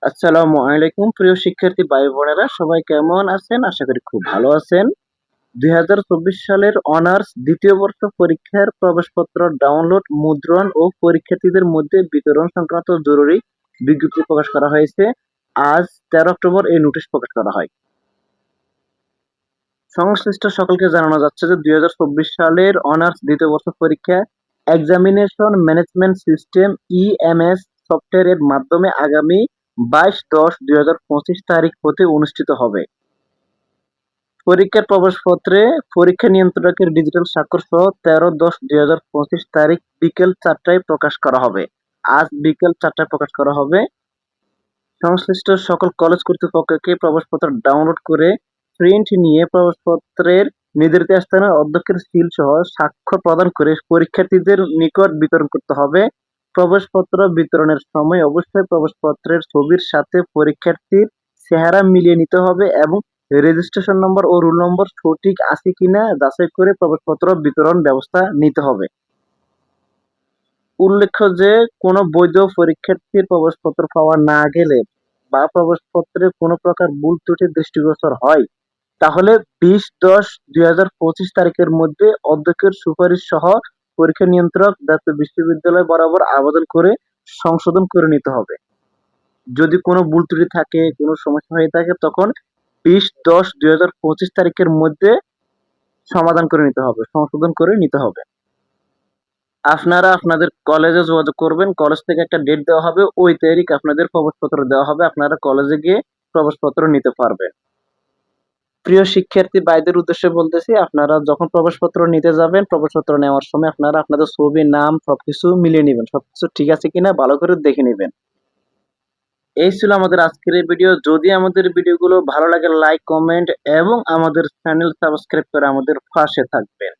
আসসালামু আলাইকুম প্রিয় শিক্ষার্থী ভাই বোনেরা, সবাই কেমন আছেন? আশা করি খুব ভালো আছেন। 2024 সালের অনার্স দ্বিতীয় বর্ষ পরীক্ষার প্রবেশপত্র ডাউনলোড, মুদ্রণ ও পরীক্ষার্থীদের মধ্যে বিতরণ সংক্রান্ত জরুরি বিজ্ঞপ্তি প্রকাশ করা হয়েছে। আজ 13 অক্টোবর এই নোটিশ প্রকাশ করা হয়। সংশ্লিষ্ট সকলকে জানানো যাচ্ছে যে 2024 সালের অনার্স দ্বিতীয় বর্ষ পরীক্ষা এক্সামিনেশন ম্যানেজমেন্ট সিস্টেম ইএমএস সফটওয়্যারের মাধ্যমে আগামী 22/10/2025 তারিখ হতে অনুষ্ঠিত হবে। পরীক্ষার প্রবেশপত্রে পরীক্ষা নিয়ন্ত্রকের ডিজিটাল স্বাক্ষর সহ 13/10/2025 তারিখ বিকেল 4টায় প্রকাশ করা হবে। আজ বিকেল 4টায় প্রকাশ করা হবে। সংশ্লিষ্ট সকল কলেজ কর্তৃপক্ষকে প্রবেশপত্র ডাউনলোড করে প্রিন্ট নিয়ে প্রবেশপত্রের নির্ধারিত স্থানে অধ্যক্ষের সিল সহ স্বাক্ষর প্রদান করে পরীক্ষার্থীদের নিকট বিতরণ করতে হবে। প্রবেশপত্র বিতরণের সময় অবশ্যই প্রবেশপত্রের ছবির সাথে পরীক্ষার্থীর চেহারা মিলিয়ে নিতে হবে এবং রেজিস্ট্রেশন নম্বর ও রোল নম্বর সঠিক আছে কিনা যাচাই করে প্রবেশপত্র বিতরণ ব্যবস্থা নিতে হবে। উল্লেখ্য যে কোনো বৈধ পরীক্ষার্থীর প্রবেশপত্র পাওয়া না গেলে বা প্রবেশপত্রে কোনো প্রকার ভুল ত্রুটি দৃষ্টিগোচর হয় তাহলে 20/10/2025 তারিখের মধ্যে অধ্যক্ষের সুপারিশ সহ পরীক্ষা নিয়ন্ত্রক জাতীয় বিশ্ববিদ্যালয় বরাবর আবেদন করে সংশোধন করে নিতে হবে। যদি কোনো ভুল ত্রুটি থাকে, কোনো সমস্যা হয়ে থাকে তখন 20/10/2025 তারিখের মধ্যে সমাধান করে নিতে হবে, সংশোধন করে নিতে হবে। আপনারা আপনাদের কলেজে যোগাযোগ করবেন। কলেজ থেকে একটা ডেট দেওয়া হবে। ওই তারিখ আপনাদের প্রবেশপত্র দেওয়া হবে। আপনারা কলেজে গিয়ে প্রবেশপত্র নিতে পারবেন। প্রিয় শিক্ষার্থী ভাইদের উদ্দেশ্যে বলতেছি, আপনারা যখন প্রবেশপত্র নিতে যাবেন, প্রবেশপত্র নেওয়ার সময় আপনারা আপনাদের ছবি, নাম সবকিছু মিলিয়ে নিবেন। সবকিছু ঠিক আছে কিনা ভালো করে দেখে নিবেন। এই ছিল আমাদের আজকের এই ভিডিও। যদি আমাদের ভিডিওগুলো ভালো লাগে লাইক, কমেন্ট এবং আমাদের চ্যানেল সাবস্ক্রাইব করে আমাদের পাশে থাকবেন।